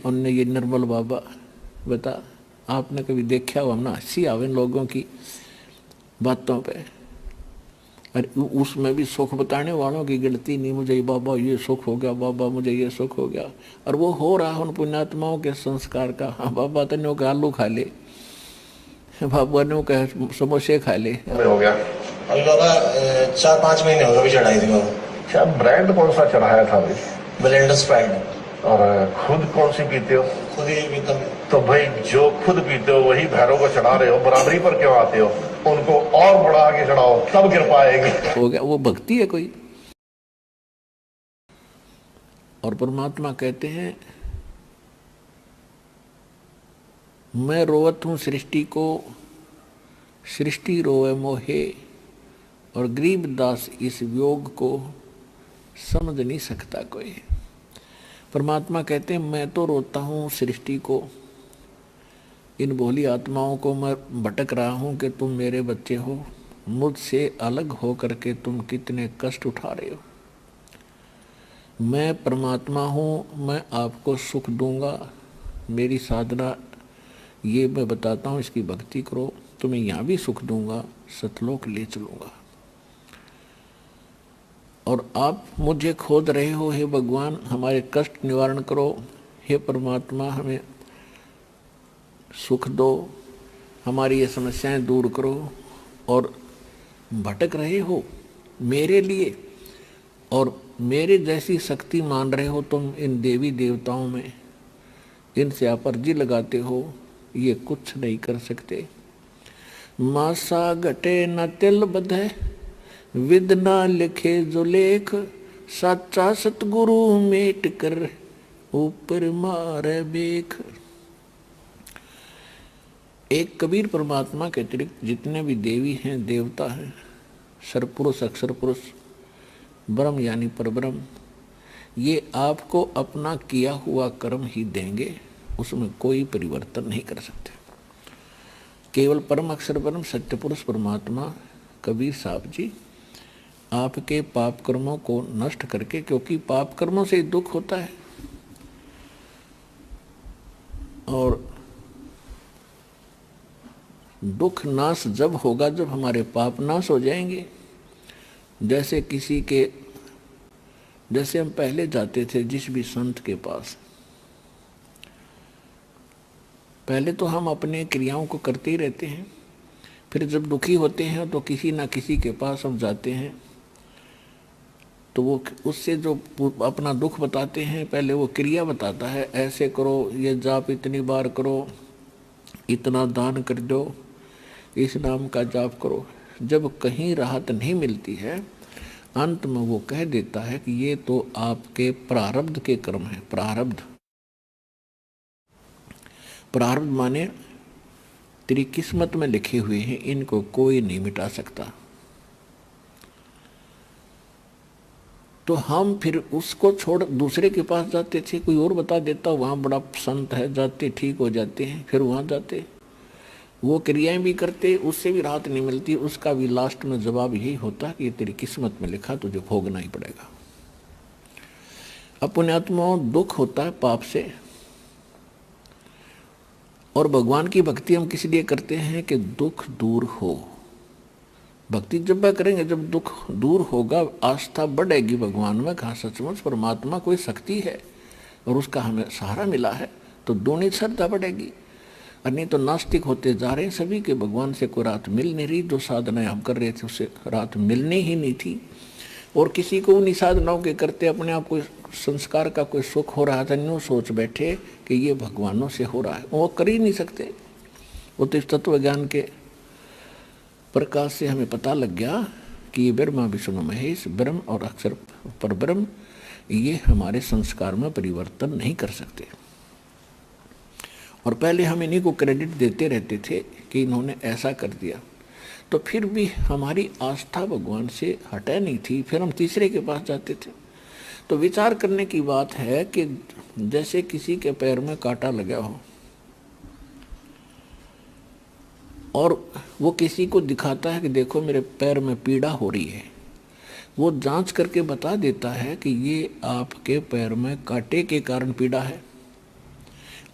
उनने ये निर्मल बाबा बता, आपने कभी देखा हो? हम ना हंसी आवे लोगों की बातों पे, और उसमें भी सुख बताने वालों की गिनती नहीं। मुझे बाबा ये सुख हो गया, बाबा मुझे ये सुख हो गया, और वो हो रहा उन पुण्यात्माओं के संस्कार का। हाँ बाबा तने का आलू खा ले, बाबा ने कहा समोसे खा ले। हो गया अभी बाबा 4-5 महीने हो गए अभी चढ़ाई थी बाबा। अच्छा, ब्रांड कौन सा चढ़ाया था भाई? Blender Sprite. और खुद कौन सी पीते हो? खुद ही पीता हूं। तो भाई जो खुद पीते हो वही भैरव को चढ़ा रहे हो, बराबरी पर क्यों आते हो? उनको और बढ़ा के चढ़ाओ, तब कृपा आएगी। हो गया, वो भक्ति है कोई? और परमात्मा कहते हैं मैं रोवत हूं सृष्टि को, सृष्टि रोए मोहे, और गरीब दास इस वियोग को समझ नहीं सकता कोई। परमात्मा कहते हैं मैं तो रोता हूं सृष्टि को, इन भोली आत्माओं को मैं भटक रहा हूं कि तुम मेरे बच्चे हो, मुझसे अलग हो करके तुम कितने कष्ट उठा रहे हो। मैं परमात्मा हूँ, मैं आपको सुख दूंगा। मेरी साधना ये मैं बताता हूँ, इसकी भक्ति करो, तुम्हें यहाँ भी सुख दूंगा, सतलोक ले चलूँगा। और आप मुझे खोज रहे हो, हे भगवान हमारे कष्ट निवारण करो, हे परमात्मा हमें सुख दो, हमारी ये समस्याएं दूर करो। और भटक रहे हो मेरे लिए, और मेरे जैसी शक्ति मान रहे हो तुम इन देवी देवताओं में, इनसे आप अर्जी लगाते हो, ये कुछ नहीं कर सकते। मासा घटे न तिल बधे, विद ना लिखे जो लेख, साचा सतगुरु मेट कर ऊपर मारे बेख। एक कबीर परमात्मा के अतिरिक्त जितने भी देवी हैं देवता हैं, सरपुरुष अक्षर पुरुष, ब्रह्म यानी परब्रह्म, ये आपको अपना किया हुआ कर्म ही देंगे, उसमें कोई परिवर्तन नहीं कर सकते। केवल परम अक्षर ब्रह्म सत्य पुरुष परमात्मा कबीर साहब जी आपके पाप कर्मों को नष्ट करके, क्योंकि पाप कर्मों से दुख होता है, और दुख नाश जब होगा जब हमारे पाप नाश हो जाएंगे। जैसे किसी के, जैसे हम पहले जाते थे जिस भी संत के पास, पहले तो हम अपने क्रियाओं को करते ही रहते हैं, फिर जब दुखी होते हैं तो किसी ना किसी के पास हम जाते हैं, तो वो उससे जो अपना दुख बताते हैं, पहले वो क्रिया बताता है, ऐसे करो, ये जाप इतनी बार करो, इतना दान कर दो, इस नाम का जाप करो। जब कहीं राहत नहीं मिलती है, अंत में वो कह देता है कि ये तो आपके प्रारब्ध के कर्म हैं। प्रारब्ध, प्रारब्ध माने तेरी किस्मत में लिखे हुए हैं, इनको कोई नहीं मिटा सकता। तो हम फिर उसको छोड़ दूसरे के पास जाते थे, कोई और बता देता वहाँ बड़ा संत है, जाते ठीक हो जाते हैं, फिर वहाँ जाते, वो क्रियाएं भी करते, उससे भी राहत नहीं मिलती, उसका भी लास्ट में जवाब यही होता कि ये तेरी किस्मत में लिखा, तुझे भोगना ही पड़ेगा। अपने आत्माओं दुख होता है पाप से, और भगवान की भक्ति हम किस लिए करते हैं कि दुख दूर हो। भक्ति जब करेंगे, जब दुख दूर होगा, आस्था बढ़ेगी भगवान में, कहा सचमुच परमात्मा कोई शक्ति है और उसका हमें सहारा मिला है, तो दोनों श्रद्धा बढ़ेगी। और नहीं तो नास्तिक होते जा रहे हैं सभी के, भगवान से कोई राहत मिल नहीं रही, जो साधनाएं हम कर रहे थे उससे राहत मिलनी ही नहीं थी। और किसी को उन्हीं साधनाओं के करते अपने आप को संस्कार का कोई सुख हो रहा था, न्यू सोच बैठे कि ये भगवानों से हो रहा है, वो कर ही नहीं सकते। वो तो इस तत्व ज्ञान के प्रकाश से हमें पता लग गया कि ये ब्रह्मा विष्णु महेश, ब्रह्म और अक्षर पर ब्रह्म, ये हमारे संस्कार में परिवर्तन नहीं कर सकते। और पहले हम इन्हीं को क्रेडिट देते रहते थे कि इन्होंने ऐसा कर दिया, तो फिर भी हमारी आस्था भगवान से हटे नहीं थी, फिर हम तीसरे के पास जाते थे। तो विचार करने की बात है कि जैसे किसी के पैर में कांटा लगा हो और वो किसी को दिखाता है कि देखो मेरे पैर में पीड़ा हो रही है, वो जांच करके बता देता है कि ये आपके पैर में कांटे के कारण पीड़ा है।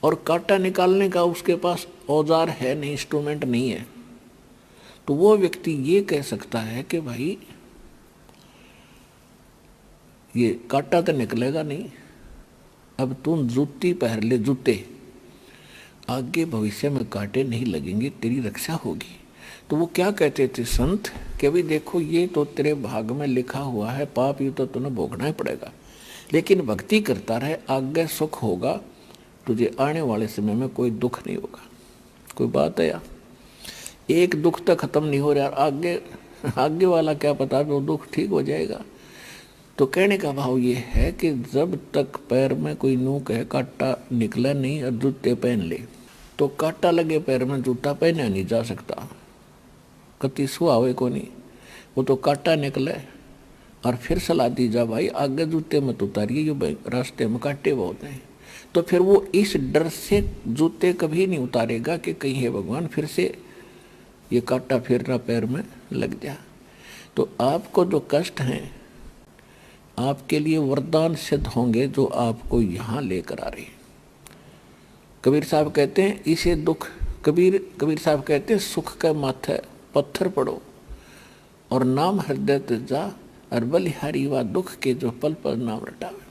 और कांटा निकालने का उसके पास औजार है नहीं, इंस्ट्रूमेंट नहीं है, तो वो व्यक्ति ये कह सकता है कि भाई ये कांटा तो निकलेगा नहीं, अब तुम जूती पहन ले, जूते, आगे भविष्य में कांटे नहीं लगेंगे, तेरी रक्षा होगी। तो वो क्या कहते थे संत कि भाई देखो ये तो तेरे भाग में लिखा हुआ है, पाप ये तो तुम्हें भोगना ही पड़ेगा, लेकिन भक्ति करता रहे, आगे सुख होगा, तुझे आने वाले समय में कोई दुख नहीं होगा। कोई बात है यार, एक दुख तक खत्म नहीं हो रहा, आगे वाला क्या पता वो दुख ठीक हो जाएगा। तो कहने का भाव ये है कि जब तक पैर में कोई नूक है, कांटा निकला नहीं और जूते पहन ले, तो कांटा लगे पैर में जूता पहना नहीं जा सकता, कति सुहावे को नहीं। वो तो कांटा निकले और फिर सलाह दी जा भाई आगे जूते मत उतारिए, ये रास्ते में कांटे बहुत हैं। तो फिर वो इस डर से जूते कभी नहीं उतारेगा कि कहीं है भगवान फिर से ये कांटा फिर ना पैर में लग जा। तो आपको जो कष्ट हैं आपके लिए वरदान सिद्ध होंगे जो आपको यहाँ लेकर आ रहे हैं। कबीर साहब कहते हैं इसे दुख, कबीर साहब कहते हैं सुख के माथे पत्थर पड़ो और नाम हृदय तजा और बलिहारी व दुख के जो पल पल नाम रटावे।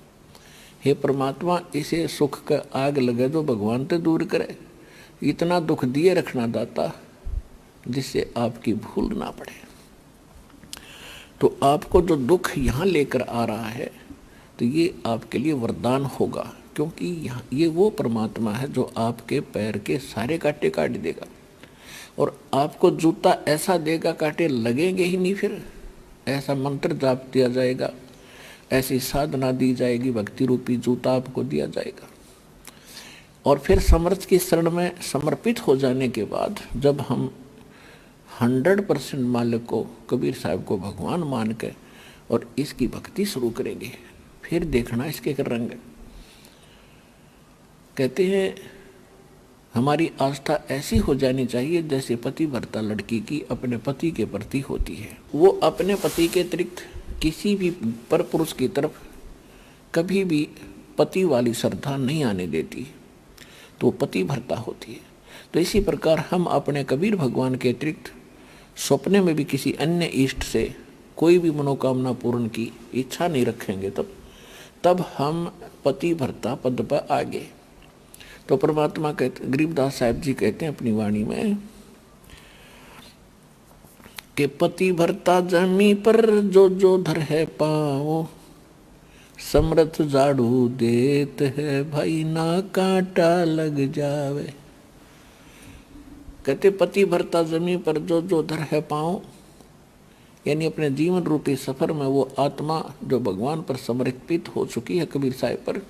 हे परमात्मा इसे सुख का आग लगे जो भगवान ते दूर करे, इतना दुख दिए रखना दाता जिससे आपकी भूल ना पड़े। तो आपको जो दुख यहाँ लेकर आ रहा है तो ये आपके लिए वरदान होगा, क्योंकि यहाँ ये वो परमात्मा है जो आपके पैर के सारे कांटे काट देगा और आपको जूता ऐसा देगा कांटे लगेंगे ही नहीं, फिर ऐसा मंत्र जाप दिया जाएगा, ऐसी साधना दी जाएगी, भक्ति रूपी जूता आपको दिया जाएगा। और फिर समर्थ की शरण में समर्पित हो जाने के बाद जब हम 100% मालिक को, कबीर साहब को भगवान मान के और इसकी भक्ति शुरू करेंगे, फिर देखना इसके रंग। कहते हैं हमारी आस्था ऐसी हो जानी चाहिए जैसे पति भरता लड़की की अपने पति के प्रति होती है। वो अपने पति के अतिरिक्त किसी भी पर पुरुष की तरफ कभी भी पति वाली श्रद्धा नहीं आने देती, तो पति भरता होती है। तो इसी प्रकार हम अपने कबीर भगवान के अतिरिक्त सपने में भी किसी अन्य इष्ट से कोई भी मनोकामना पूर्ण की इच्छा नहीं रखेंगे, तब हम पति भरता पद पर आगे। तो परमात्मा कहते, गरीबदास साहब जी कहते हैं अपनी वाणी में कि पति भरता जमी पर जो जो धर है पाओ, समर्थ झाड़ू देत है भाई ना कांटा लग जावे। कहते पति भरता जमी पर जो जो धर है पाओ, यानी अपने जीवन रूपी सफर में वो आत्मा जो भगवान पर समर्पित हो चुकी है, कबीर साहब पर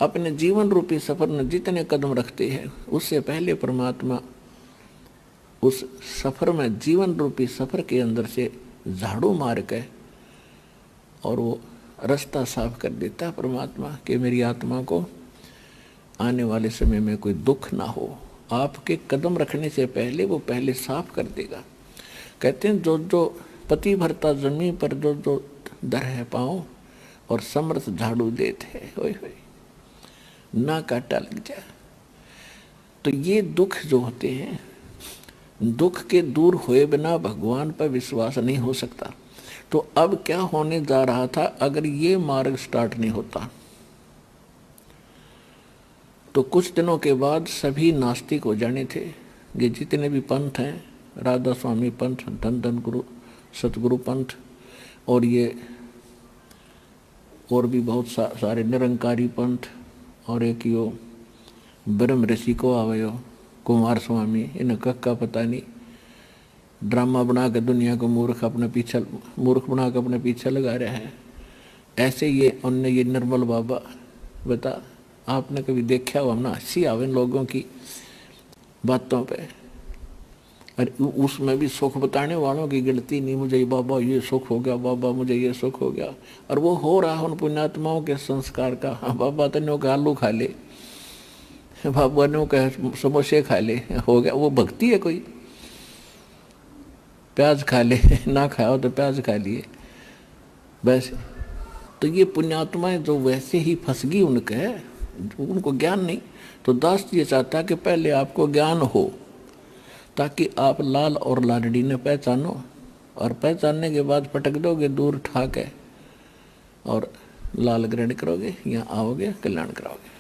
अपने जीवन रूपी सफर में जितने कदम रखते हैं उससे पहले परमात्मा उस सफर में, जीवन रूपी सफर के अंदर से झाड़ू मार के और वो रास्ता साफ कर देता है परमात्मा कि मेरी आत्मा को आने वाले समय में कोई दुख ना हो। आपके कदम रखने से पहले वो पहले साफ कर देगा। कहते हैं जो जो पति भरता जमीन पर जो जो दर है पाँव और समर्थ झाड़ू देते हैं, होए होए ना कांटा लग जाए। तो ये दुख जो होते हैं, दुख के दूर हुए बिना भगवान पर विश्वास नहीं हो सकता। तो अब क्या होने जा रहा था अगर ये मार्ग स्टार्ट नहीं होता, तो कुछ दिनों के बाद सभी नास्तिक हो जाने थे। ये जितने भी पंथ हैं, राधा स्वामी पंथ, धन धन गुरु, सतगुरु पंथ और ये और भी बहुत सारे निरंकारी पंथ और एक यो ब्रह्म ऋषि को आवे कुमार स्वामी, इनका का पता नहीं, ड्रामा बना कर दुनिया को मूर्ख बना कर अपने पीछे लगा रहे हैं। ऐसे ये उनने ये निर्मल बाबा, बता आपने कभी देखा हो? हमने हंसी आवे इन लोगों की बातों पे, और उसमें भी सुख बताने वालों की गिनती नहीं। मुझे बाबा ये सुख हो गया, बाबा मुझे ये सुख हो गया, और वो हो रहा उन पुण्यात्माओं के संस्कार का। हाँ बाबा तने का आलू खा ले, बाबा ने कहे समोसे खा ले, हो गया। वो भक्ति है? कोई प्याज खा ले, ना खाओ तो प्याज खा लिए बस। तो ये पुण्यात्माएं जो वैसे ही फंस गई उनके, उनको ज्ञान नहीं। तो दास ये चाहता है कि पहले आपको ज्ञान हो, ताकि आप लाल और लाडली ने पहचानो, और पहचानने के बाद पटक दोगे दूर ठा के, और लाल ग्रहण करोगे, यहाँ आओगे, कल्याण कराओगे।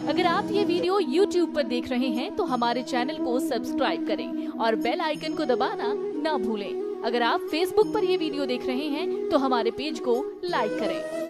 अगर आप ये वीडियो YouTube पर देख रहे हैं तो हमारे चैनल को सब्सक्राइब करें और बेल आइकन को दबाना ना भूलें। अगर आप Facebook पर ये वीडियो देख रहे हैं तो हमारे पेज को लाइक करें।